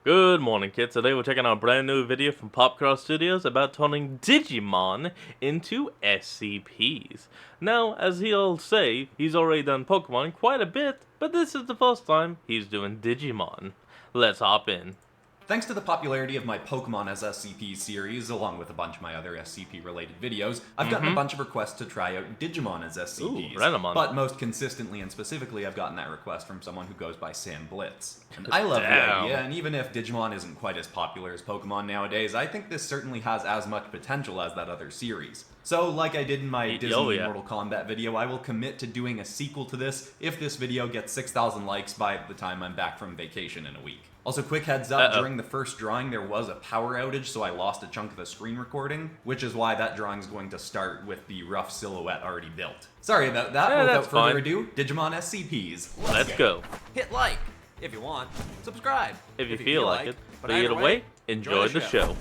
Good morning, kids. Today we're checking out a brand new video from Popcross Studios about turning Digimon into SCPs. Now, as he'll say, he's already done Pokemon quite a bit, but this is the first time he's doing Digimon. Let's hop in. Thanks to the popularity of my Pokemon as SCP series, along with a bunch of my other SCP-related videos, I've gotten a bunch of requests to try out Digimon as SCPs. Ooh, Renamon. But most consistently and specifically, I've gotten that request from someone who goes by Sam Blitz. And I love the idea, and even if Digimon isn't quite as popular as Pokemon nowadays, I think this certainly has as much potential as that other series. So, like I did in my Disney Mortal Kombat video, I will commit to doing a sequel to this if this video gets 6,000 likes by the time I'm back from vacation in a week. Also, quick heads up, during the first drawing there was a power outage, so I lost a chunk of the screen recording, which is why that drawing is going to start with the rough silhouette already built. Sorry about that. Without further ado, Digimon SCPs. Let's go. Hit like if you want, subscribe if you feel like it, but either way, enjoy the show.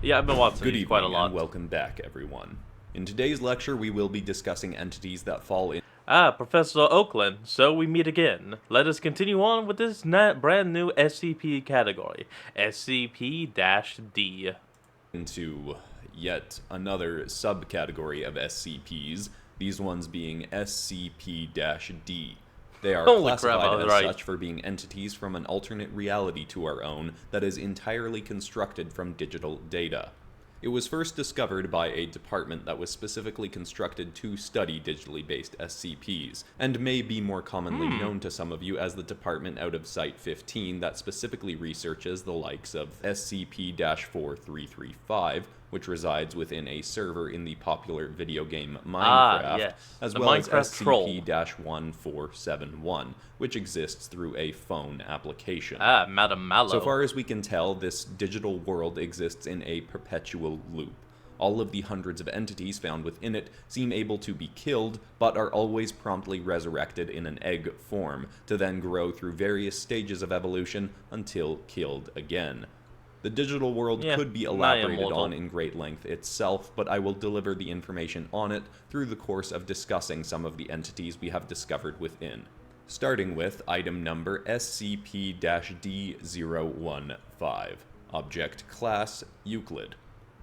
Yeah, I've been watching Good these evening quite a lot. and welcome back, everyone. In today's lecture, we will be discussing entities that fall in Professor Oakland, so we meet again. Let us continue on with this brand new SCP category, SCP-D. into yet another subcategory of SCPs, these ones being SCP-D. They are classified as such for being entities from an alternate reality to our own that is entirely constructed from digital data. It was first discovered by a department that was specifically constructed to study digitally based SCPs, and may be more commonly known to some of you as the department out of Site-15 that specifically researches the likes of SCP-4335, which resides within a server in the popular video game Minecraft, as well as SCP-1471, which exists through a phone application. Madam Mallow. So far as we can tell, this digital world exists in a perpetual loop. All of the hundreds of entities found within it seem able to be killed, but are always promptly resurrected in an egg form, to then grow through various stages of evolution until killed again. The digital world could be elaborated on in great length itself, but I will deliver the information on it through the course of discussing some of the entities we have discovered within. Starting with item number SCP-D015. Object Class Euclid.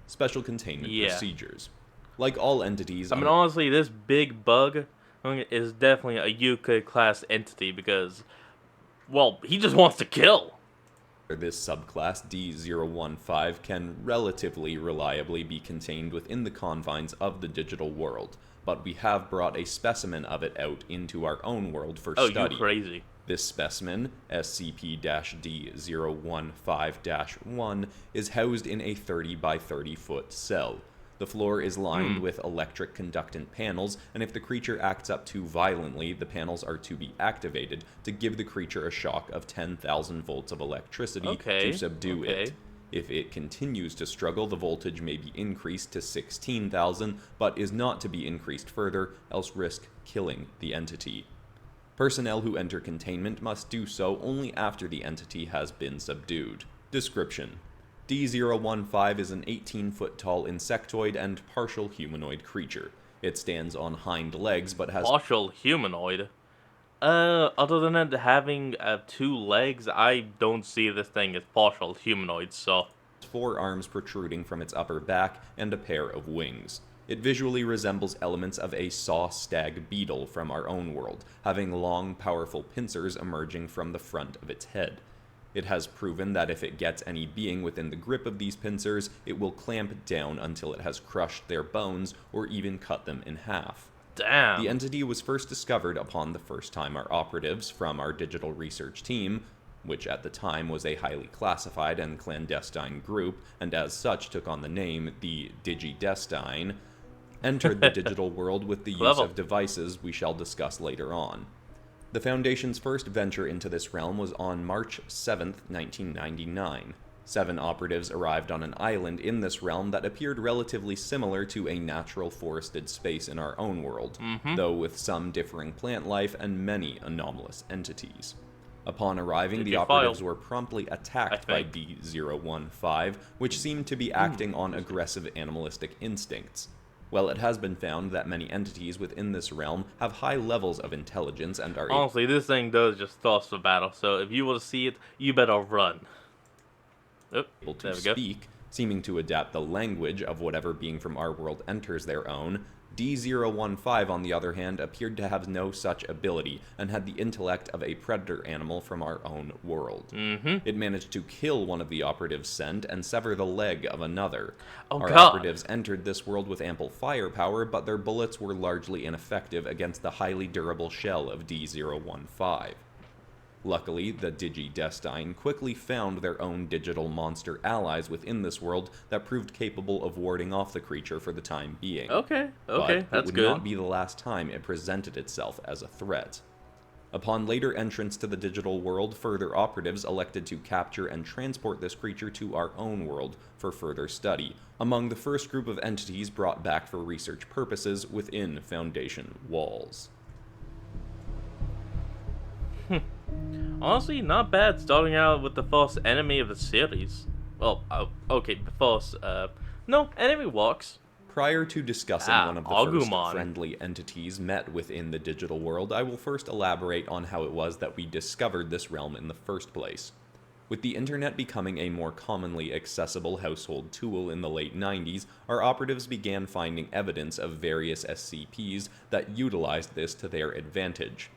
Special Containment Procedures. Like all entities... I mean, honestly, this big bug is definitely a Euclid class entity because, well, he just wants to kill. This subclass, D015, can relatively reliably be contained within the confines of the digital world, but we have brought a specimen of it out into our own world for study. Oh, you crazy. This specimen, SCP-D015-1, is housed in a 30 by 30 foot cell. The floor is lined with electric conductant panels, and if the creature acts up too violently, the panels are to be activated to give the creature a shock of 10,000 volts of electricity to subdue it. If it continues to struggle, the voltage may be increased to 16,000, but is not to be increased further, else risk killing the entity. Personnel who enter containment must do so only after the entity has been subdued. Description: D015 is an 18-foot tall insectoid and partial humanoid creature. It stands on hind legs but has... Partial humanoid? Other than it having 2 legs, I don't see this thing as partial humanoid, so... 4 arms protruding from its upper back and a pair of wings. It visually resembles elements of a saw stag beetle from our own world, having long, powerful pincers emerging from the front of its head. It has proven that if it gets any being within the grip of these pincers, it will clamp down until it has crushed their bones or even cut them in half. Damn. The entity was first discovered upon the first time our operatives from our digital research team, which at the time was a highly classified and clandestine group, and as such took on the name the Digidestine, entered the digital world with the use of devices we shall discuss later on. The Foundation's first venture into this realm was on March 7th, 1999. 7 operatives arrived on an island in this realm that appeared relatively similar to a natural forested space in our own world, though with some differing plant life and many anomalous entities. Upon arriving, the operatives were promptly attacked by D015, which seemed to be acting on aggressive animalistic instincts. Well, it has been found that many entities within this realm have high levels of intelligence and are Honestly, this thing does just toss the battle, so if you want to see it, you better run. Oh, able to there we go. speak, seeming to adapt the language of whatever being from our world enters their own. D015, on the other hand, appeared to have no such ability, and had the intellect of a predator animal from our own world. It managed to kill one of the operatives sent, and sever the leg of another. Oh, Our God. operatives entered this world with ample firepower, but their bullets were largely ineffective against the highly durable shell of D015. Luckily, the Digidestine quickly found their own digital monster allies within this world that proved capable of warding off the creature for the time being. Okay, But that's it would good. not be the last time it presented itself as a threat. Upon later entrance to the digital world, further operatives elected to capture and transport this creature to our own world for further study, among the first group of entities brought back for research purposes within Foundation walls. Honestly, not bad starting out with the first enemy of the series. Well, okay, the first, no, enemy walks. Prior to discussing one of the Agumon. first friendly entities met within the digital world, I will first elaborate on how it was that we discovered this realm in the first place. With the internet becoming a more commonly accessible household tool in the late 90s, our operatives began finding evidence of various SCPs that utilized this to their advantage.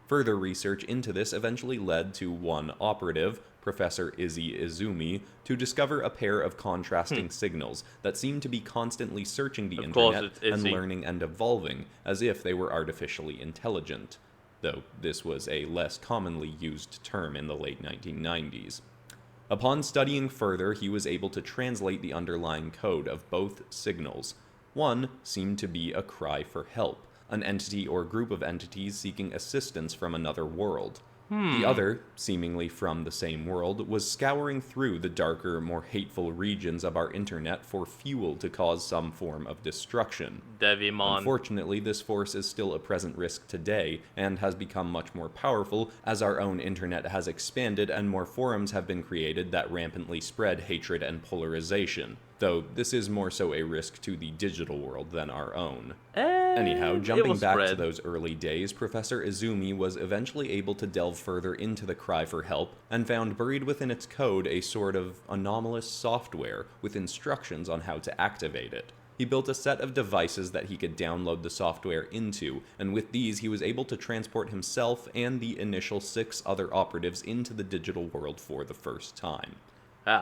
Further research into this eventually led to one operative, Professor Izzy Izumi, to discover a pair of contrasting signals that seemed to be constantly searching the internet it's and Izzy. learning and evolving as if they were artificially intelligent, though this was a less commonly used term in the late 1990s. Upon studying further, he was able to translate the underlying code of both signals. One seemed to be a cry for help, an entity or group of entities seeking assistance from another world. The other, seemingly from the same world, was scouring through the darker, more hateful regions of our internet for fuel to cause some form of destruction. Devimon. Unfortunately, this force is still a present risk today, and has become much more powerful as our own internet has expanded and more forums have been created that rampantly spread hatred and polarization, though this is more so a risk to the digital world than our own. Anyhow, jumping back to those early days, Professor Izumi was eventually able to delve further into the cry for help, and found buried within its code a sort of anomalous software with instructions on how to activate it. He built a set of devices that he could download the software into, and with these he was able to transport himself and the initial 6 other operatives into the digital world for the first time.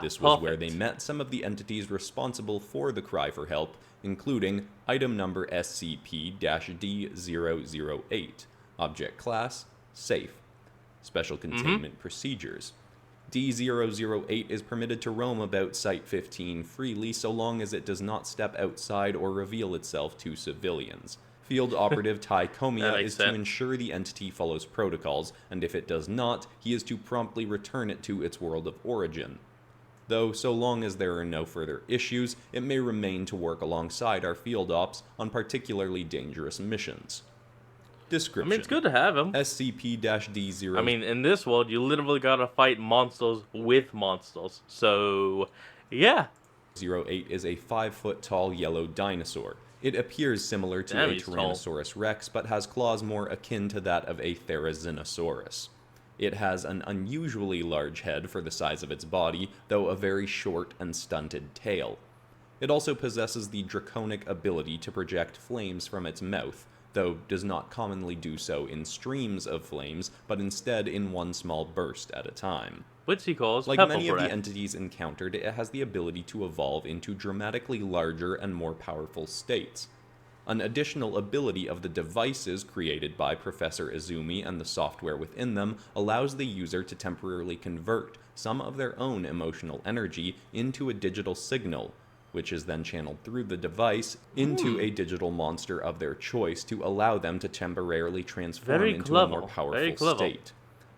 This was where they met some of the entities responsible for the cry for help, including item number SCP-D008, object class, safe, special containment procedures. D008 is permitted to roam about Site-15 freely so long as it does not step outside or reveal itself to civilians. Field Operative Tai Komiya is to ensure the entity follows protocols, and if it does not, he is to promptly return it to its world of origin. Though, so long as there are no further issues, it may remain to work alongside our field ops on particularly dangerous missions. Description. I mean, it's good to have him. SCP-D0. I mean, in this world, you literally gotta fight monsters with monsters. So, yeah. 08 is a 5-foot-tall yellow dinosaur. It appears similar to a Tyrannosaurus Rex, but has claws more akin to that of a Therizinosaurus. It has an unusually large head for the size of its body, though a very short and stunted tail. It also possesses the draconic ability to project flames from its mouth, though does not commonly do so in streams of flames, but instead in one small burst at a time. Which he calls Like pepper many of breath. the entities encountered, it has the ability to evolve into dramatically larger and more powerful states. An additional ability of the devices created by Professor Izumi and the software within them allows the user to temporarily convert some of their own emotional energy into a digital signal, which is then channeled through the device into a digital monster of their choice to allow them to temporarily transform into a more powerful state.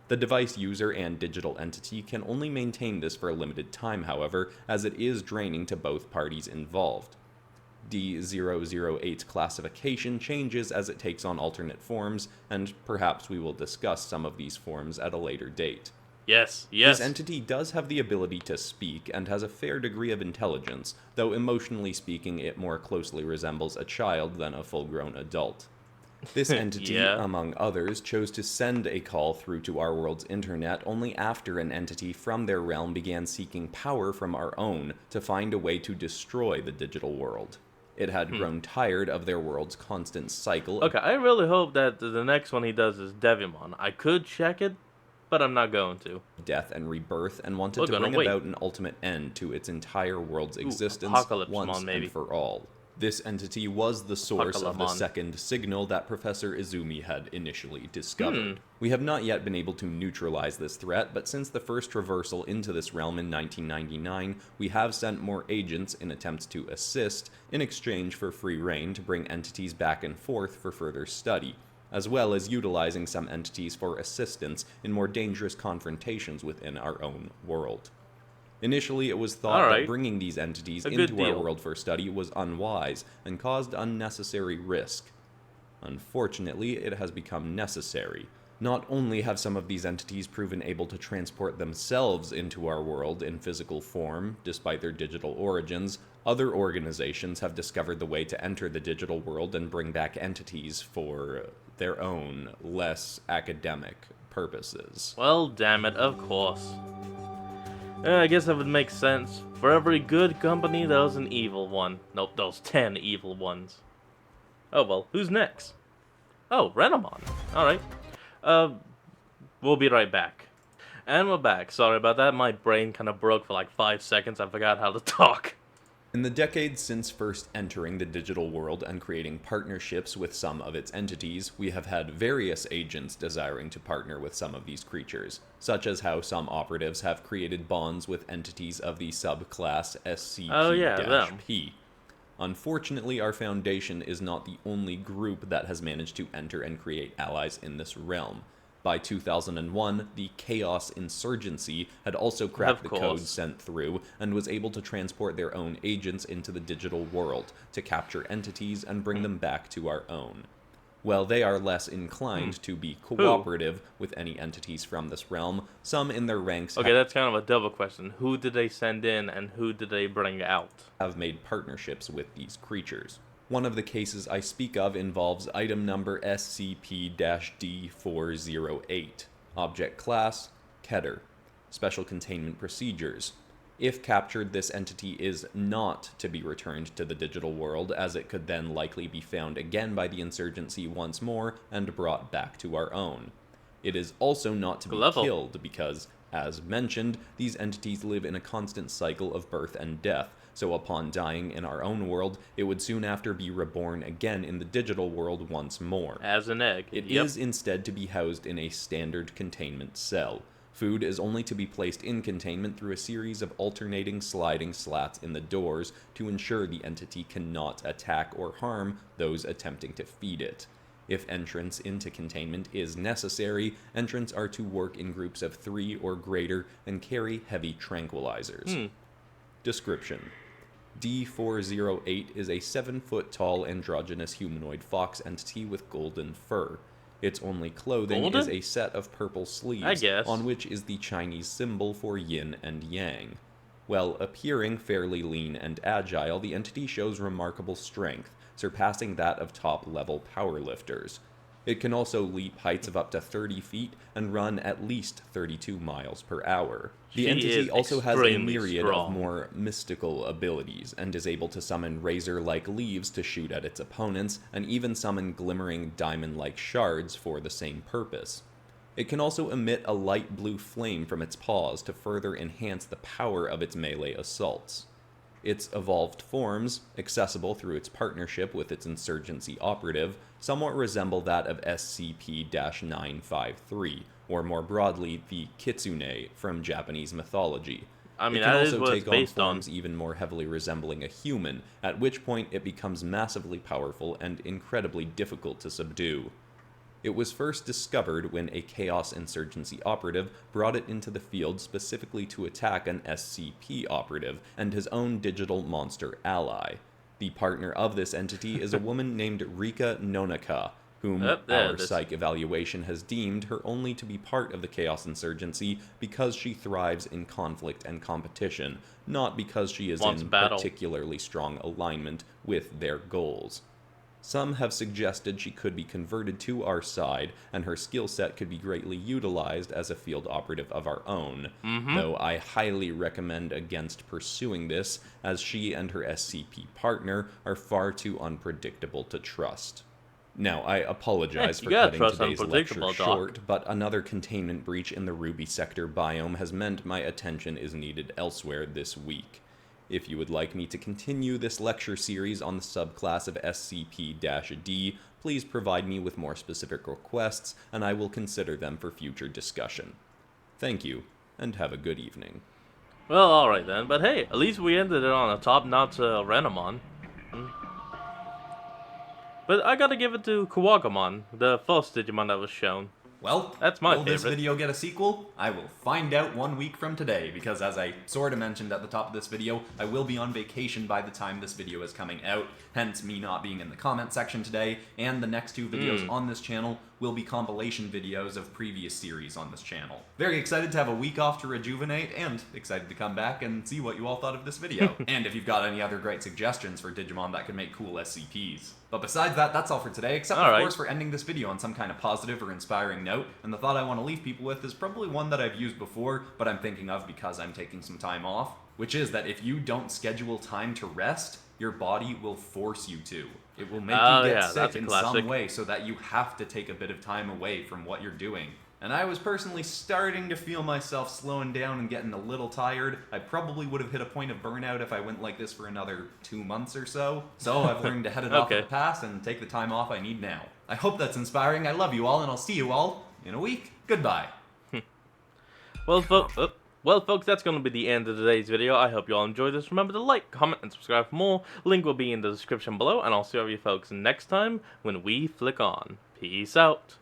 The device user and digital entity can only maintain this for a limited time, however, as it is draining to both parties involved. D008's classification changes as it takes on alternate forms, and perhaps we will discuss some of these forms at a later date. Yes, This yes. entity does have the ability to speak and has a fair degree of intelligence, though emotionally speaking it more closely resembles a child than a full-grown adult. This entity, Yeah. among others, chose to send a call through to our world's internet only after an entity from their realm began seeking power from our own to find a way to destroy the digital world. It had grown tired of their world's constant cycle of Okay, I really hope that the next one he does is Devimon. I could check it, but I'm not going to. death and rebirth and wanted We're to gonna bring wait. about an ultimate end to its entire world's Ooh, existence Apocalypse once Mon, maybe. and for all. This entity was the source of the Apocalypse Mon. second signal that Professor Izumi had initially discovered. Hmm. We have not yet been able to neutralize this threat, but since the first reversal into this realm in 1999, we have sent more agents in attempts to assist, in exchange for free reign to bring entities back and forth for further study, as well as utilizing some entities for assistance in more dangerous confrontations within our own world. Initially, it was thought that Alright. bringing these entities A good into our deal. world for study was unwise and caused unnecessary risk. Unfortunately, it has become necessary. Not only have some of these entities proven able to transport themselves into our world in physical form, despite their digital origins, other organizations have discovered the way to enter the digital world and bring back entities for their own, less academic purposes. Well, damn it, of course. I guess that would make sense. For every good company, there's an evil one. Nope, there's 10 evil ones. Oh well, who's next? Oh, Renamon. Alright. We'll be right back. And we're back. Sorry about that, my brain kind of broke for like 5 seconds. I forgot how to talk. In the decades since first entering the digital world and creating partnerships with some of its entities, we have had various agents desiring to partner with some of these creatures, such as how some operatives have created bonds with entities of the subclass Oh, yeah, them. SCP-P. Unfortunately, our Foundation is not the only group that has managed to enter and create allies in this realm. By 2001, the Chaos Insurgency had also cracked Of the course. code sent through and was able to transport their own agents into the digital world to capture entities and bring them back to our own. While they are less inclined to be cooperative with any entities from this realm, some in their ranks Okay, that's kind of a double question. Who did they send in and who did they bring out? have made partnerships with these creatures. One of the cases I speak of involves item number SCP-D408. Object class, Keter. Special containment procedures. If captured, this entity is not to be returned to the digital world, as it could then likely be found again by the insurgency once more and brought back to our own. It is also not to be Level. killed because, as mentioned, these entities live in a constant cycle of birth and death, so upon dying in our own world, it would soon after be reborn again in the digital world once more. As an egg. It is instead to be housed in a standard containment cell. Food is only to be placed in containment through a series of alternating sliding slats in the doors to ensure the entity cannot attack or harm those attempting to feed it. If entrance into containment is necessary, entrants are to work in groups of 3 or greater and carry heavy tranquilizers. Description: D408 is a 7-foot-tall androgynous humanoid fox entity with golden fur. Its only clothing is Golden? a set of purple sleeves, I guess. on which is the Chinese symbol for yin and yang. While appearing fairly lean and agile, the entity shows remarkable strength, surpassing that of top-level powerlifters. It can also leap heights of up to 30 feet and run at least 32 miles per hour. The She entity is also has a extremely myriad strong. of more mystical abilities, and is able to summon razor-like leaves to shoot at its opponents, and even summon glimmering diamond-like shards for the same purpose. It can also emit a light blue flame from its paws to further enhance the power of its melee assaults. Its evolved forms, accessible through its partnership with its insurgency operative, somewhat resemble that of SCP-953, or more broadly, the Kitsune from Japanese mythology. I mean, it can that is also what take it's on based on. forms even more heavily resembling a human, at which point it becomes massively powerful and incredibly difficult to subdue. It was first discovered when a Chaos Insurgency operative brought it into the field specifically to attack an SCP operative and his own digital monster ally. The partner of this entity is a woman named Rika Nonaka, whom Yep, there our it is. psych evaluation has deemed her only to be part of the Chaos Insurgency because she thrives in conflict and competition, not because she is Wants in battle. particularly strong alignment with their goals. Some have suggested she could be converted to our side, and her skill set could be greatly utilized as a field operative of our own, though I highly recommend against pursuing this, as she and her SCP partner are far too unpredictable to trust. Now, I apologize you for gotta cutting trust today's lecture unpredictable, Doc. short, but another containment breach in the Ruby Sector biome has meant my attention is needed elsewhere this week. If you would like me to continue this lecture series on the subclass of SCP-D, please provide me with more specific requests, and I will consider them for future discussion. Thank you, and have a good evening. Well, alright then, but hey, at least we ended it on a top-notch Renamon. But I gotta give it to Kuwagamon, the first Digimon that was shown. Well, That's my will this favorite. video get a sequel? I will find out 1 week from today, because as I sort of mentioned at the top of this video, I will be on vacation by the time this video is coming out, hence me not being in the comment section today, and the next 2 videos on this channel will be compilation videos of previous series on this channel. Very excited to have a week off to rejuvenate, and excited to come back and see what you all thought of this video. And if you've got any other great suggestions for Digimon that could make cool SCPs. But besides that, that's all for today, except of course for ending this video on some kind of positive or inspiring note, and the thought I want to leave people with is probably one that I've used before, but I'm thinking of because I'm taking some time off, which is that if you don't schedule time to rest, your body will force you to. It will make you get sick in some way so that you have to take a bit of time away from what you're doing. And I was personally starting to feel myself slowing down and getting a little tired. I probably would have hit a point of burnout if I went like this for another 2 months or so. So I've learned to head it off at the pass and take the time off I need now. I hope that's inspiring. I love you all, and I'll see you all in a week. Goodbye. Well, folks, that's going to be the end of today's video. I hope you all enjoyed this. Remember to like, comment, and subscribe for more. Link will be in the description below, and I'll see all you folks next time when we flick on. Peace out.